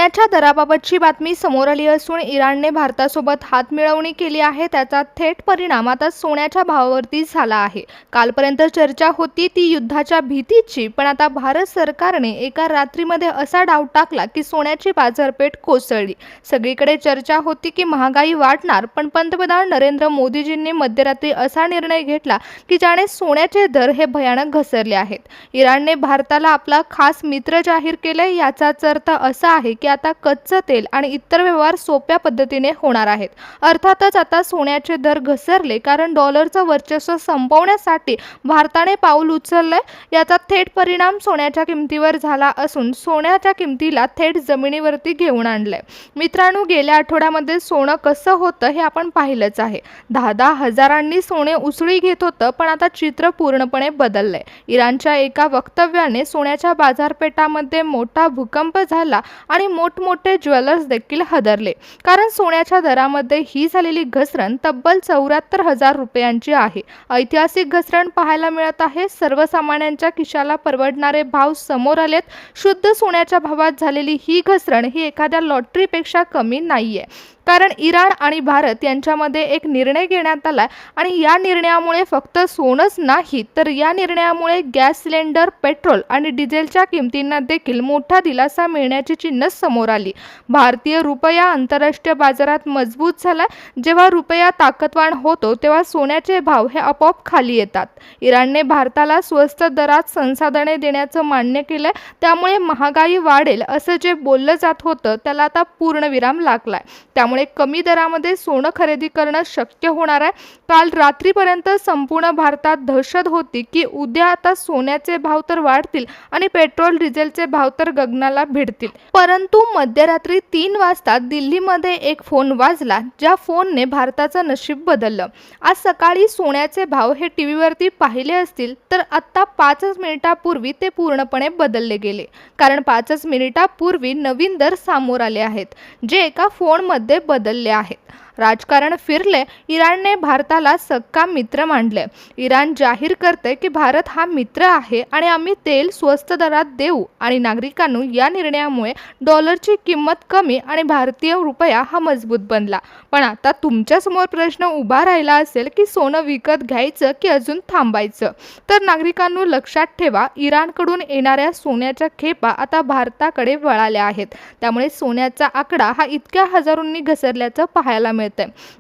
सोन्याच्या दराबाबतची बातमी समोर आली असून इराणने भारतासोबत हातमिळवणी केली आहे। त्याचा थेट परिणाम आता सोन्याच्या भावावरती झाला आहे। कालपर्यंत चर्चा होती ती युद्धाच्या भीतीची, पण आता भारत सरकारने एका रात्रीमध्ये असा डाव टाकला की सोन्याची बाजारपेठ कोसळली। सगळीकडे चर्चा होती की महागाई वाढणार, पण पंतप्रधान नरेंद्र मोदीजींनी मध्यरात्री असा निर्णय घेतला की ज्याने सोन्याचे दर हे भयानक घसरले आहेत। इराणने भारताला आपला खास मित्र जाहीर केले, याचाच अर्थ असा आहे की आता कच्चं तेल आणि इतर व्यवहार सोप्या पद्धतीने होणार आहेत। अर्थातच आता सोन्याचे दर घसरले कारण डॉलरचं वर्चस्व संपवण्यासाठी भारताने पाऊल उचलले। याचा थेट परिणाम सोन्याच्या किमतीवर झाला असून सोन्याच्या किमतीला थेट जमिनीवरती घेऊन आणले। मित्रांनो, गेल्या आठवड्यामध्ये सोनं कसं होतं हे आपण पाहिलंच आहे। 10-10 हजारांनी सोने उसळी घेत होतं, पण आता चित्र पूर्णपणे बदललंय। इराणच्या एका वक्तव्याने सोन्याच्या बाजारपेठामध्ये मोठा भूकंप झाला आणि मोठमोठे ज्वेलर्स देखील हादरले, कारण सोन्याच्या दरामध्ये ही झालेली घसरण तब्बल 74,000 रुपयांची आहे। ऐतिहासिक घसरण पाहायला मिळत आहे। सर्वसामान्यांच्या खिशाला परवडणारे भाव समोर आलेत। शुद्ध सोन्याच्या भावात झालेली ही घसरण ही एखाद्या लॉटरीपेक्षा कमी नाहीये, कारण इराण आणि भारत यांच्यामध्ये एक निर्णय घेण्यात आला आणि या निर्णयामुळे फक्त सोनच नाही, तर या निर्णयामुळे गॅस सिलेंडर, पेट्रोल आणि डिझेलच्या किमतींना देखील मोठा दिलासा मिळण्याची चिन्ह समोर आली। भारतीय रुपया आंतरराष्ट्रीय बाजारात मजबूत झाला। जेव्हा रुपया ताकदवान होतो तेव्हा सोन्याचे भाव हे आपोआप खाली येतात। इराणने भारताला स्वस्त दरात संसाधने देण्याचं मान्य केलं, त्यामुळे महागाई वाढेल असं जे बोललं जात होतं त्याला आता पूर्णविराम लागलाय। त्यामुळे कमी दरामध्ये सोनं खरेदी करणं शक्य होणार आहे। काल रात्रीपर्यंत संपूर्ण भारतात दहशत होती की उद्या आता सोन्याचे भाव तर वाढतील आणि पेट्रोल डिझेलचे भाव तर गगनाला भिडतील। परंतु मध्यरात्री 3 वाजता दिल्लीमध्ये एक फोन वाजला, ज्या फोनने भारताचं नशीब बदललं। आज सकाळी सोन्याचे भाव हे टीव्हीवरती पाहिले असतील तर आता 5 मिनिटापूर्वी ते पूर्णपणे बदलले गेले, कारण 5 मिनिटापूर्वी नवीन दर समोर आले आहेत, जे एका फोनमध्ये बदलले आहेत। राजकारण फिरले। इराणने भारताला सक्का मित्र मानले। इराण जाहीर करते की भारत हा मित्र आहे आणि आम्ही तेल स्वस्त दरात देऊ, आणि नागरिकांनो, या निर्णयामुळे डॉलरची किंमत कमी आणि भारतीय रुपया हा मजबूत बनला। पण आता तुमच्या समोर प्रश्न उभा राहिला असेल की सोनं विकत घ्यायचं की अजून थांबायचं। तर नागरिकांनो, लक्षात ठेवा, इराणकडून येणाऱ्या सोन्याच्या खेपा आता भारताकडे वळाल्या आहेत। त्यामुळे सोन्याचा आकडा हा इतक्या हजारोंनी घसरल्याचं पाहायला मिळतं।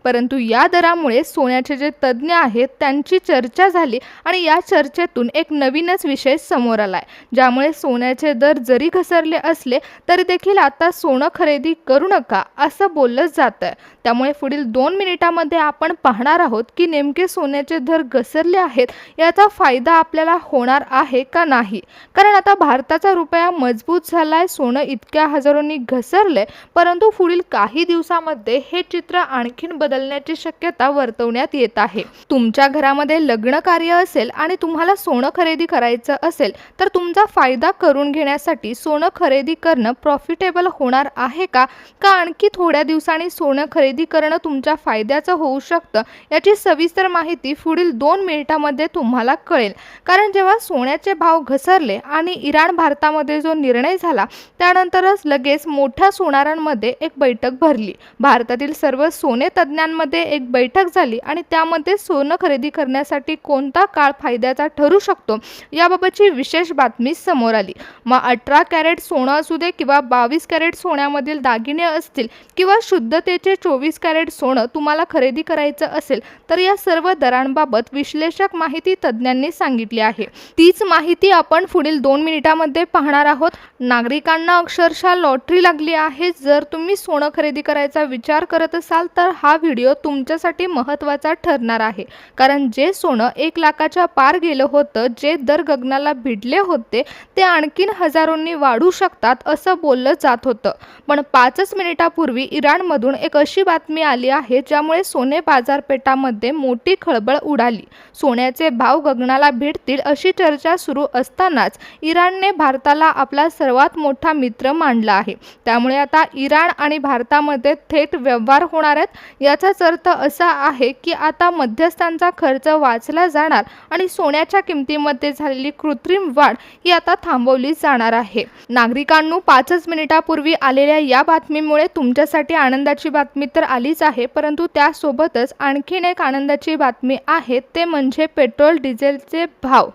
परंतु या दरामुळे सोन्याचे जे तज्ञ आहेत त्यांची चर्चा झाली आणि या चर्चेतून एक नवीनच विषय समोर आलाय, ज्यामुळे सोन्याचे दर जरी घसरले असले तरी देखील आता सोनं खरेदी करू नका असं बोललं जातंय। त्यामुळे पुढील 2 मिनिटांमध्ये आपण पाहणार आहोत की नेमके सोन्याचे दर घसरले आहेत, याचा फायदा आपल्याला होणार आहे का नाही। कारण आता भारताचा रुपया मजबूत झालाय, सोनं इतक्या हजारोंनी घसरले, परंतु पुढील काही दिवसांमध्ये हे चित्र आणखीन बदलण्याची शक्यता वर्तवण्यात येत आहे। तुमच्या घरामध्ये लग्न कार्य असेल आणि तुम्हाला सोनं खरेदी करायचं असेल तर तुमचा फायदा करून घेण्यासाठी सोनं खरेदी करणं प्रॉफिटेबल होणार आहे का आणखी थोड्या दिवसांनी सोनं खरेदी करणं तुमच्या फायद्याचं होऊ शकतं, याची सविस्तर माहिती पुढील 2 मिनिटांमध्ये तुम्हाला कळेल। कारण जेव्हा सोन्याचे भाव घसरले आणि इराण भारतामध्ये जो निर्णय झाला त्यानंतरच लगेच मोठ्या सोनारांमध्ये एक बैठक भरली। भारतातील सर्व सोने तज्ञांमध्ये एक बैठक झाली आणि त्यामध्ये सोनं खरेदी करण्यासाठी कोणता काळ फायद्याचा ठरू शकतो याबाबतची विशेष बातमी समोर आली। मग 18 कॅरेट सोनं असू दे किंवा 22 कॅरेट सोन्यामधील दागिने असतील किंवा शुद्धतेचे 24 कॅरेट सोनं तुम्हाला खरेदी करायचं असेल तर या सर्व दरांबाबत विश्लेषक माहिती तज्ञांनी सांगितली आहे। तीच माहिती आपण पुढील 2 मिनिटांमध्ये पाहणार आहोत। नागरिकांना अक्षरशः लॉटरी लागली आहे। जर तुम्ही सोनं खरेदी करायचा विचार करत असाल तर हा व्हिडिओ तुमच्यासाठी महत्त्वाचा ठरणार आहे, कारण जे सोनं 1 लाखाच्या पार गेलं होतं, जे दर गगनाला भिडले होते, ते आणखीन हजारोंनी वाढू शकतात असं बोललं जात होतं। पण 5 मिनिटापूर्वी इराणमधून एक अशी बातमी आली आहे ज्यामुळे सोने बाजारपेठामध्ये मोठी खळबळ उडाली। सोन्याचे भाव गगनाला भिडतील अशी चर्चा सुरू असतानाच इराणने भारताला आपला सर्वात मोठा मित्र मानला आहे। त्यामुळे आता इराण आणि भारतामध्ये थेट व्यवहार होणार आहे। भारत. याचाच अर्थ असा आहे की आता मध्यस्थांचा खर्च वाचला जाणार आणि सोन्याच्या किमतीमध्ये झालेली कृत्रिम वाढ ही आता थांबवली जाणार आहे. नागरिकांनो, 5 मिनिटापूर्वी आलेल्या या बातमीमुळे तुमच्यासाठी आनंदाची बातमी तर आलीच आहे, परंतु त्यासोबतच आणखीन एक आनंदाची बातमी आहे, ते म्हणजे पेट्रोल डिझेलचे भाव.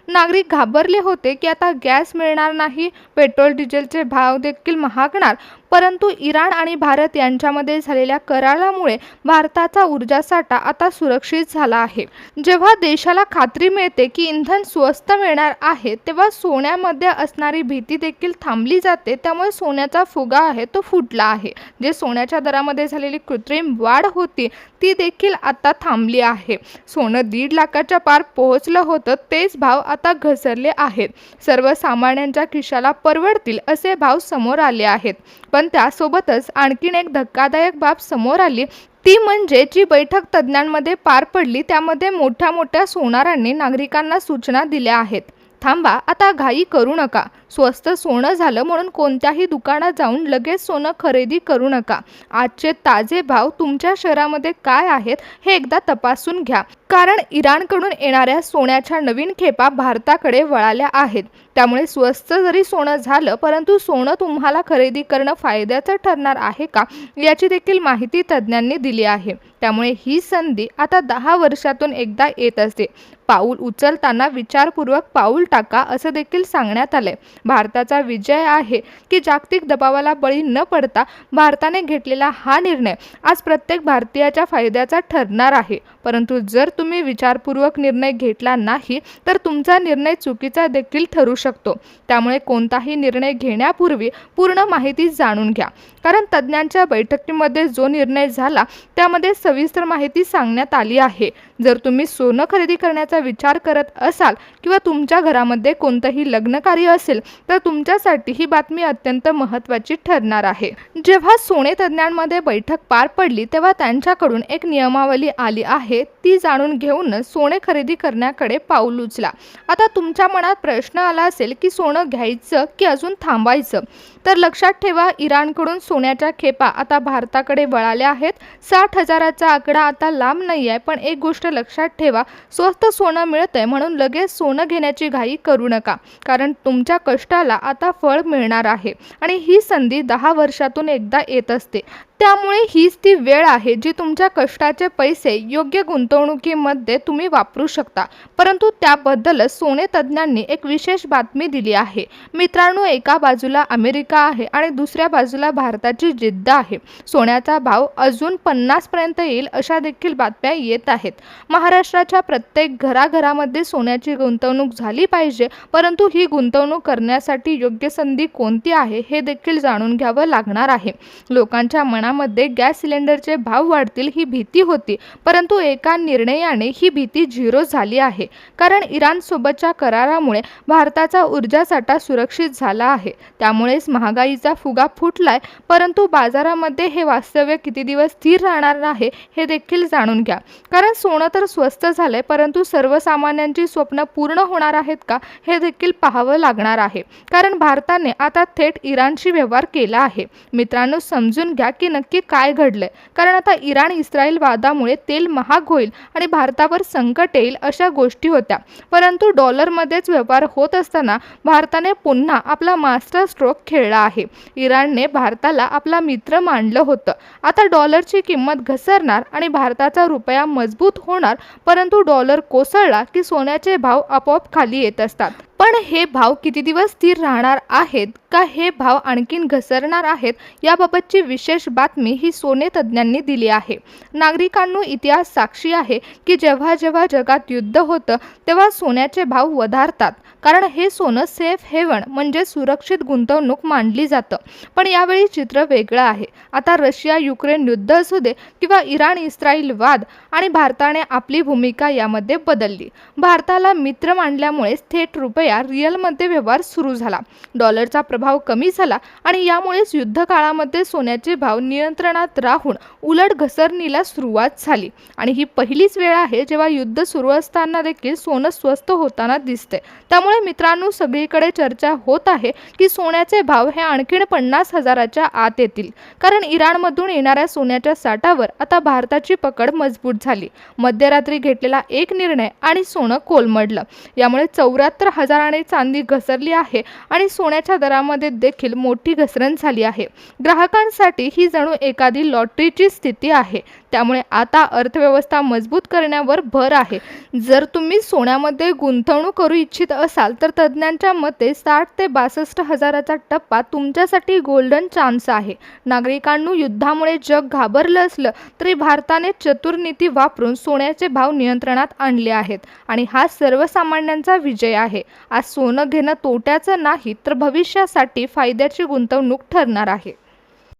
नागरिक घाबरले होते की आता गॅस मिळणार नाही, पेट्रोल डिझेलचे भाव देखील महागणार. परंतु इराण आणि भारत यांच्यामध्ये झालेल्या करारामुळे भारताचा ऊर्जासाठा आता सुरक्षित झाला आहे. जेव्हा देशाला खात्री मिळते की इंधन स्वस्त मिळणार आहे, तेव्हा सोन्यामध्ये असणारी भीती देखील थांबली जाते. त्यामुळे सोन्याचा फुगा आहे तो फुटला आहे. जे सोन्याच्या दरामध्ये झालेली कृत्रिम वाढ होती ती देखील आता थांबली आहे. सोनं 1.5 लाखाच्या पार पोहोचलं होतं, तेच भाव आता घसरले आहेत. सर्वसामान्यांच्या खिशाला परवडतील असे भाव समोर आले आहेत. पण त्यासोबतच आणखीन एक धक्कादायक बाब समोर आली, ती म्हणजे जी बैठक तज्ज्ञांमध्ये पार पडली त्यामध्ये मोठ्या सोनारांनी नागरिकांना सूचना दिल्या आहेत. थांबा, आता घाई करू नका. स्वस्त सोनं झालं म्हणून कोणत्याही दुकानात जाऊन लगेच सोनं खरेदी करू नका. आजचे ताजे भाव तुमच्या शहरामध्ये काय आहेत हे एकदा तपासून घ्या. कारण इराणकडून येणाऱ्या सोन्याच्या नवीन खेपा भारताकडे वळाल्या आहेत. त्यामुळे स्वस्त जरी सोनं झालं, परंतु सोनं तुम्हाला खरेदी करणं फायद्याचं ठरणार आहे का, याची देखील माहिती तज्ज्ञांनी दिली आहे. त्यामुळे ही संधी आता 10 वर्षातून एकदा येत असते. पाऊल उचलताना विचारपूर्वक पाऊल टाका, असं देखील सांगण्यात आलंय. भारताचा विजय आहे की जागतिक दबावाला बळी न पडता भारताने घेतलेला हा निर्णय आज प्रत्येक भारतीयाच्या फायद्याचा ठरणार आहे. परंतु जर तुम्ही विचारपूर्वक निर्णय घेतला नाही तर तुमचा निर्णय चुकीचा देखील ठरू शकतो. त्यामुळे कोणताही निर्णय घेण्यापूर्वी पूर्ण माहिती जाणून घ्या. कारण तज्ज्ञांच्या बैठकीमध्ये जो निर्णय झाला त्यामध्ये सविस्तर माहिती सांगण्यात आली आहे. जर तुम्ही सोनं खरेदी करण्याचा विचार करत असाल किंवा तुमच्या घरामध्ये कोणतंही लग्न कार्य असेल तर तुमच्यासाठी ही बातमी अत्यंत महत्त्वाची ठरणार आहे. जेव्हा सोने तज्ज्ञांमध्ये बैठक पार पडली तेव्हा त्यांच्याकडून एक नियमावली आली आहे, ती जाणून घेऊनच सोने खरेदी करण्याकडे पाऊल उचला. आता तुमच्या मनात प्रश्न आला असेल की सोनं घ्यायचं की अजून थांबायचं. तर लक्षात ठेवा, इराणकडून सोन्याच्या खेपा आता भारताकडे वळाल्या आहेत. 60,000चा आकडा आता लांब नाही आहे, पण एक गोष्ट लक्षात ठेवा, स्वस्त सोनं मिळतंय म्हणून लगेच सोनं घेण्याची घाई करू नका. कारण तुमच्या कष्टाला आता फळ मिळणार आहे आणि ही संधी 10 वर्षातून एकदा येत असते. त्यामुळे हीच ती वेळ आहे जी तुमच्या कष्टाचे पैसे योग्य गुंतवणुकीमध्ये तुम्ही वापरू शकता. परंतु त्याबद्दलच सोने तज्ज्ञांनी एक विशेष बातमी दिली आहे. मित्रांनो, एका बाजूला अमेरिका आहे आणि दुसऱ्या बाजूला भारताची जिद्द आहे. सोन्याचा भाव अजून 50 पर्यंत येईल अशा देखील बातम्या येत आहेत. महाराष्ट्राच्या प्रत्येक घराघरामध्ये सोन्याची गुंतवणूक झाली पाहिजे, परंतु ही गुंतवणूक करण्यासाठी योग्य संधी कोणती आहे हे देखील जाणून घ्यावं लागणार आहे. लोकांच्या मध्ये गॅस सिलेंडरचे भाव वाढतील ही भीती होती, परंतु एका निर्णयाने ही भीती 0 झाली आहे. कारण इराण सोबतच्या करारामुळे भारताचा ऊर्जासाठा सुरक्षित झाला आहे. त्यामुळेच महागाईचा फुगा फुटलाय. परंतु बाजारामध्ये हे वास्तव्य किती दिवस स्थिर राहणार आहे हे देखील जाणून घ्या. कारण सोनं तर स्वस्त झालंय, परंतु सर्वसामान्यांची स्वप्न पूर्ण होणार आहेत का हे देखील पाहावं लागणार आहे. कारण भारताने आता थेट इराणशी व्यवहार केला आहे. मित्रांनो, समजून घ्या की नक्की काय घडलंय. कारण आता इराण इस्रायल वादामुळे तेल महाग होईल आणि भारतावर संकट येईल अशा गोष्टी होत्या. परंतु डॉलरमध्येच व्यवहार होत असताना भारताने पुन्हा आपला मास्टर स्ट्रोक खेळला आहे. इराणने भारताला आपला मित्र मानलं होतं. आता डॉलरची किंमत घसरणार आणि भारताचा रुपया मजबूत होणार. परंतु डॉलर कोसळला की सोन्याचे भाव आपोआप खाली येत असतात. पण हे भाव किती दिवस स्थिर राहणार आहेत का हे भाव आणखीन घसरणार आहेत याबाबतची विशेष बातमी ही सोने तज्ज्ञांनी दिली आहे. नागरिकांनो, इतिहास साक्षी आहे की जेव्हा जेव्हा जगात युद्ध होतं तेव्हा सोन्याचे भाव वधारतात. कारण हे सोनं सेफ हेवन म्हणजे सुरक्षित गुंतवणूक मानली जातं. पण यावेळी चित्र वेगळं आहे. आता रशिया युक्रेन युद्ध असू दे किंवा इराण इस्रायल वाद आणि भारताने आपली भूमिका यामध्ये बदलली. भारताला मित्र मानल्यामुळे थेट रुपया रिअलमध्ये व्यवहार सुरू झाला. डॉलरचा प्रभाव कमी झाला आणि यामुळेच युद्ध काळामध्ये सोन्याचे भाव नियंत्रणात राहून उलट घसरणीला सुरुवात झाली आणि ही पहिलीच वेळ आहे जेव्हा युद्ध सुरू असताना देखील सोनं स्वस्त होताना दिसते। त्यामुळे मित्रांनो, सगळीकडे चर्चा होत आहे की सोन्याचे भाव हे आणखीन 50,000च्या आत येतील, कारण इराणमधून येणाऱ्या सोन्याच्या साठावर आता भारताची पकड मजबूत झाली। मध्यरात्री घेतलेला एक निर्णय आणि सोनं कोलमडलं। यामुळे 74,000ने चांदी घसरली आहे आणि सोन्याच्या दरामध्ये देखील मोठी घसरण झाली आहे। ग्राहकांसाठी ही जणू एखादी लॉटरीची स्थिती आहे। त्यामुळे आता अर्थव्यवस्था मजबूत करण्यावर भर आहे। जर तुम्ही सोन्यामध्ये गुंतवणूक करू इच्छित असाल तर तज्ज्ञांच्या मते 60 ते 62,000चा टप्पा तुमच्यासाठी गोल्डन चान्स आहे। नागरिकांनो, युद्धामुळे जग घाबरलं असलं तरी भारताने चतुर नीती वापरून सोन्याचे भाव नियंत्रणात आणले आहेत आणि हा सर्वसामान्यांचा विजय आहे। आज सोनं घेणं तोट्याचं नाही तर भविष्यासाठी फायद्याची गुंतवणूक ठरणार आहे।